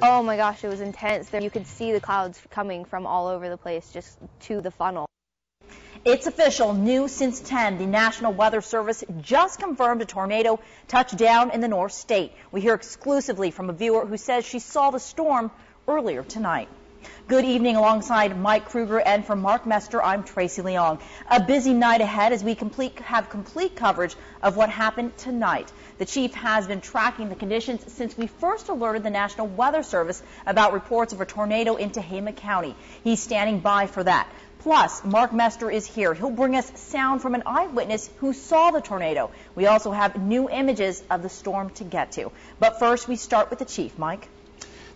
Oh my gosh, it was intense. You could see the clouds coming from all over the place just to the funnel. It's official, new since 10. The National Weather Service just confirmed a tornado touched down in the North State. We hear exclusively from a viewer who says she saw the storm earlier tonight. Good evening alongside Mike Kruger, and for Mark Mester, I'm Tracy Leong. A busy night ahead as we have complete coverage of what happened tonight. The chief has been tracking the conditions since we first alerted the National Weather Service about reports of a tornado in Tehama County. He's standing by for that. Plus, Mark Mester is here. He'll bring us sound from an eyewitness who saw the tornado. We also have new images of the storm to get to. But first, we start with the chief. Mike?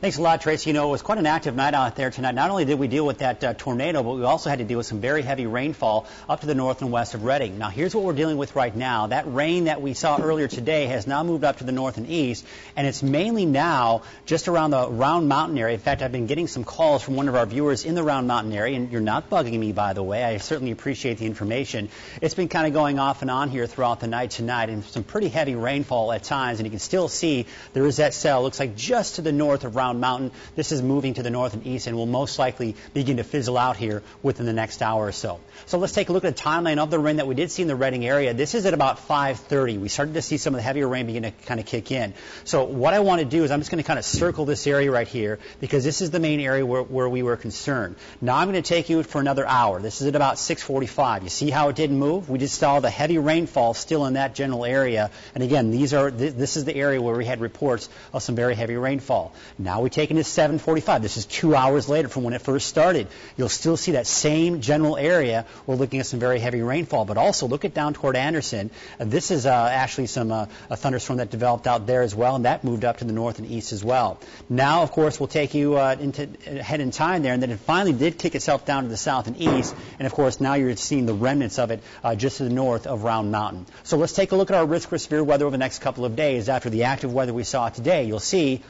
Thanks a lot, Tracy. You know, it was quite an active night out there tonight. Not only did we deal with that tornado, but we also had to deal with some very heavy rainfall up to the north and west of Redding. Now, here's what we're dealing with right now. That rain that we saw earlier today has now moved up to the north and east, and it's mainly now just around the Round Mountain area. In fact, I've been getting some calls from one of our viewers in the Round Mountain area, and you're not bugging me, by the way. I certainly appreciate the information. It's been kind of going off and on here throughout the night tonight, and some pretty heavy rainfall at times, and you can still see there is that cell. Looks like just to the north of Round Mountain. This is moving to the north and east and will most likely begin to fizzle out here within the next hour or so. So let's take a look at the timeline of the rain that we did see in the Redding area. This is at about 5:30. We started to see some of the heavier rain begin to kind of kick in. So what I want to do is I'm just going to kind of circle this area right here because this is the main area where we were concerned. Now I'm going to take you for another hour. This is at about 6:45. You see how it didn't move? We just saw the heavy rainfall still in that general area. And again, this is the area where we had reports of some very heavy rainfall. Now we take it to 7:45. This is 2 hours later from when it first started. You'll still see that same general area. We're looking at some very heavy rainfall, but also look it down toward Anderson. This is actually a thunderstorm that developed out there as well, and that moved up to the north and east as well. Now, of course, we'll take you ahead in time there, and then it finally did kick itself down to the south and east, and of course now you're seeing the remnants of it just to the north of Round Mountain. So let's take a look at our risk for severe weather over the next couple of days. After the active weather we saw today, you'll see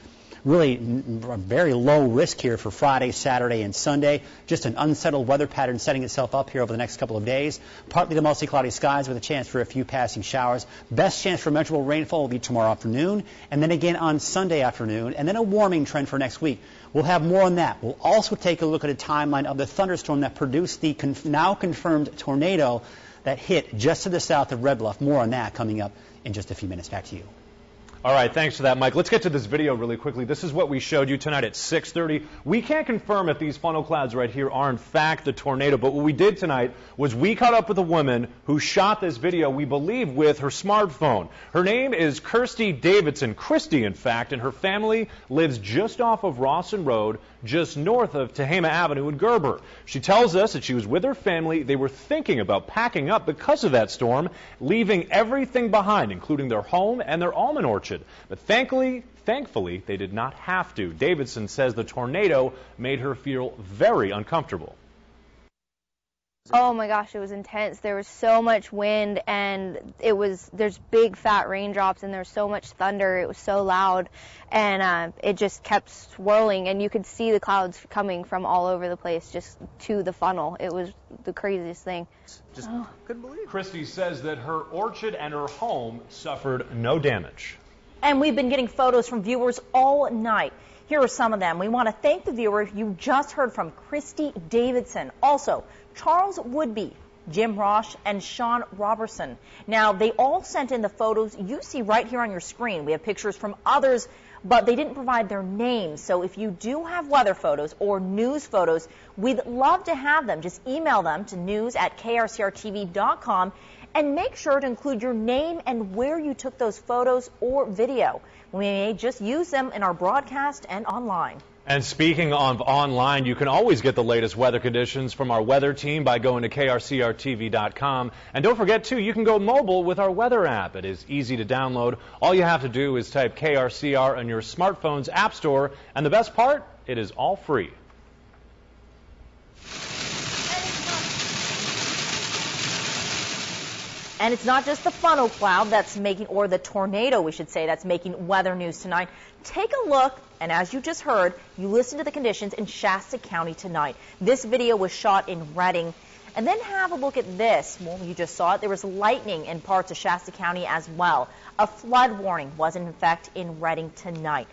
really very low risk here for Friday, Saturday, and Sunday. Just an unsettled weather pattern setting itself up here over the next couple of days. Partly to mostly cloudy skies with a chance for a few passing showers. Best chance for measurable rainfall will be tomorrow afternoon, and then again on Sunday afternoon, and then a warming trend for next week. We'll have more on that. We'll also take a look at a timeline of the thunderstorm that produced the now confirmed tornado that hit just to the south of Red Bluff. More on that coming up in just a few minutes. Back to you. All right, thanks for that, Mike. Let's get to this video really quickly. This is what we showed you tonight at 6:30. We can't confirm if these funnel clouds right here are in fact the tornado, but what we did tonight was we caught up with a woman who shot this video, we believe, with her smartphone. Her name is Christy Davidson, Christy, in fact, and her family lives just off of Rawson Road, just north of Tehama Avenue in Gerber. She tells us that she was with her family. They were thinking about packing up because of that storm, leaving everything behind, including their home and their almond orchard. But thankfully, they did not have to. Davidson says the tornado made her feel very uncomfortable. Oh my gosh, it was intense. There was so much wind, and there's big fat raindrops, and there's so much thunder. It was so loud, and it just kept swirling, and you could see the clouds coming from all over the place just to the funnel. It was the craziest thing. Couldn't believe it. Christy says that her orchard and her home suffered no damage. And we've been getting photos from viewers all night. Here are some of them. We want to thank the viewer you just heard from, Christy Davidson. Also, Charles Woodby, Jim Rosh, and Sean Robertson. Now, they all sent in the photos you see right here on your screen. We have pictures from others, but they didn't provide their names. So if you do have weather photos or news photos, we'd love to have them. Just email them to news@krcrtv.com. and make sure to include your name and where you took those photos or video. We may just use them in our broadcast and online. And speaking of online, you can always get the latest weather conditions from our weather team by going to krcrtv.com. And don't forget, too, you can go mobile with our weather app. It is easy to download. All you have to do is type KRCR in your smartphone's app store. And the best part, it is all free. And it's not just the funnel cloud that's making, or the tornado, we should say, that's making weather news tonight. Take a look, and as you just heard, you listen to the conditions in Shasta County tonight. This video was shot in Redding. And then have a look at this. Well, you just saw it. There was lightning in parts of Shasta County as well. A flood warning was in effect in Redding tonight.